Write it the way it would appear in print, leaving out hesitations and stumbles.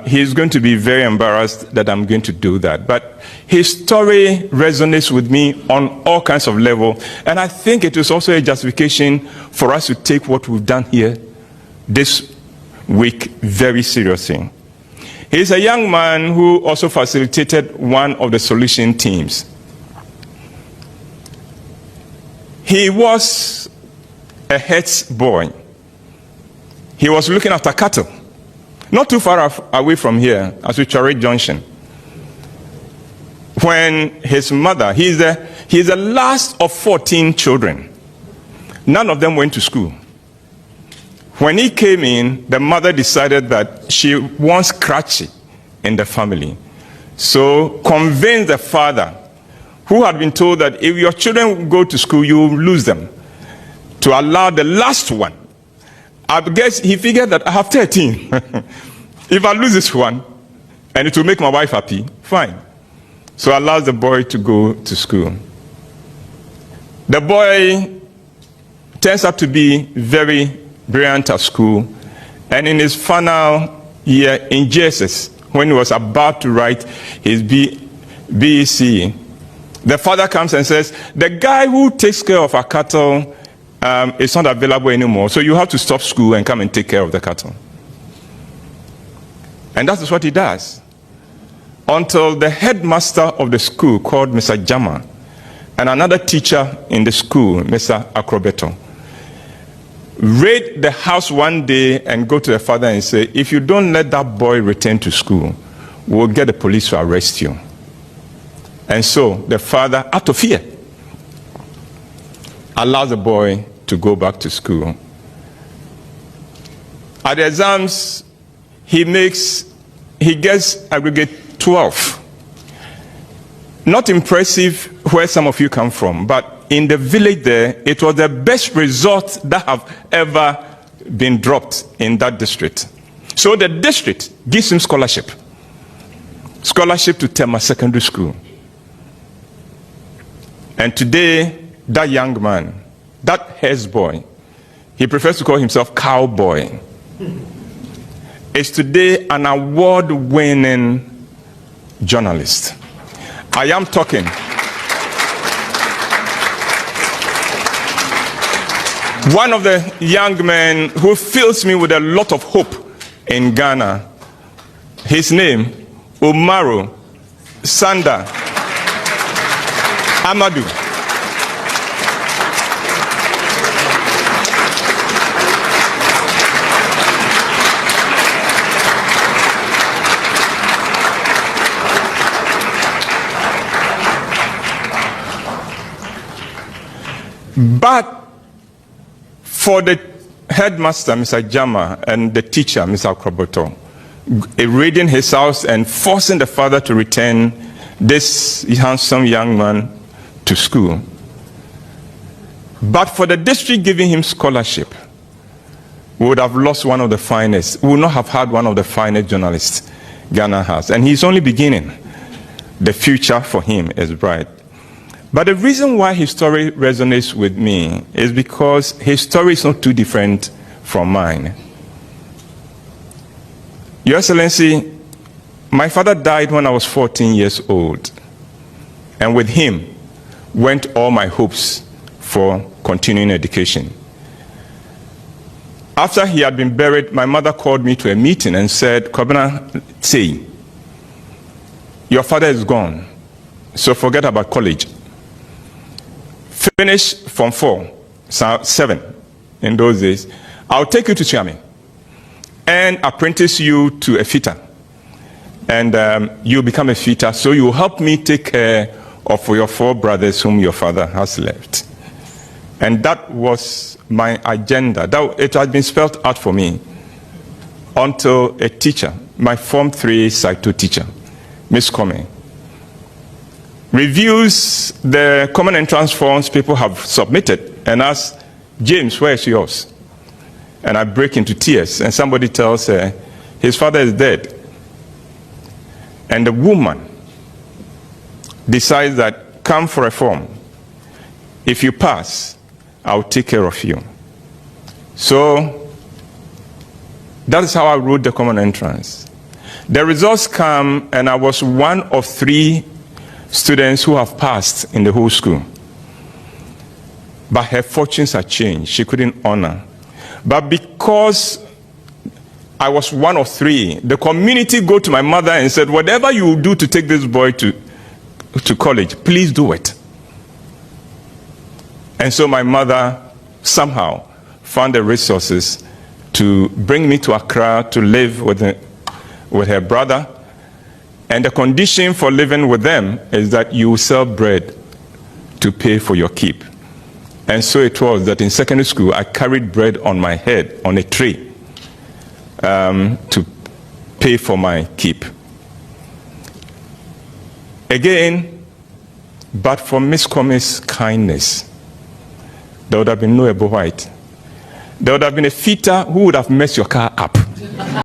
He's going to be very embarrassed that I'm going to do that. But his story resonates with me on all kinds of levels. And I think it is also a justification for us to take what we've done here this week very seriously. He's a young man who also facilitated one of the solution teams. He was a Hertz boy. He was looking after cattle, not too far away from here, at Ucharit Junction. When his mother, he's the last of 14 children. None of them went to school. When he came in, the mother decided that she wants scratchy in the family. So convinced the father, who had been told that if your children go to school, you will lose them, to allow the last one. I guess he figured that I have 13. If I lose this one, and it will make my wife happy, fine. So allows the boy to go to school. The boy turns out to be very brilliant at school, and in his final year in JSS, when he was about to write his BEC, the father comes and says, the guy who takes care of our cattle is not available anymore, so you have to stop school and come and take care of the cattle. And that is what he does. Until the headmaster of the school, called Mr. Jama, and another teacher in the school, Mr. Akrobeto, raid the house one day and go to the father and say, if you don't let that boy return to school, we'll get the police to arrest you. And so the father, out of fear, allows the boy to go back to school. At the exams, he gets aggregate 12. Not impressive where some of you come from, but in the village there, it was the best result that have ever been dropped in that district. So the district gives him scholarship to Tema Secondary School. And today, that young man, that Hertz boy, he prefers to call himself Cowboy, is today an award-winning journalist. I am talking. One of the young men who fills me with a lot of hope in Ghana, his name, Umaru, Sanda, Amadu. But for the headmaster, Mr. Jama, and the teacher, Mr. Akroboto, raiding his house and forcing the father to return this handsome young man to school. But for the district giving him scholarship, we would have lost one of the finest. We would not have had one of the finest journalists Ghana has. And he's only beginning. The future for him is bright. But the reason why his story resonates with me is because his story is not too different from mine. Your Excellency, my father died when I was 14 years old. And with him went all my hopes for continuing education. After he had been buried, my mother called me to a meeting and said, Kobina, say, your father is gone, so forget about college. Finish from 4, 7 in those days. I'll take you to Chiami and apprentice you to a fitter. And you become a fitter, so you help me take care of your 4 brothers whom your father has left. And that was my agenda. It had been spelled out for me until a teacher, my Form 3 Cyto teacher, Miss Comey, reviews the common entrance forms people have submitted and asks, James, where is yours? And I break into tears, and somebody tells her, his father is dead. And the woman decides that, come for a form. If you pass, I'll take care of you. So that is how I wrote the common entrance. The results come, and I was one of 3 students who have passed in the whole school. But her fortunes had changed. She couldn't honor. But because I was one of 3, the community go to my mother and said, whatever you will do to take this boy to college, please do it. And so my mother somehow found the resources to bring me to Accra to live with her brother. And the condition for living with them is that you sell bread to pay for your keep. And so it was that in secondary school, I carried bread on my head, on a tray, to pay for my keep. Again, but for Miss Come's kindness, there would have been no Whyte. There would have been a fitter who would have messed your car up.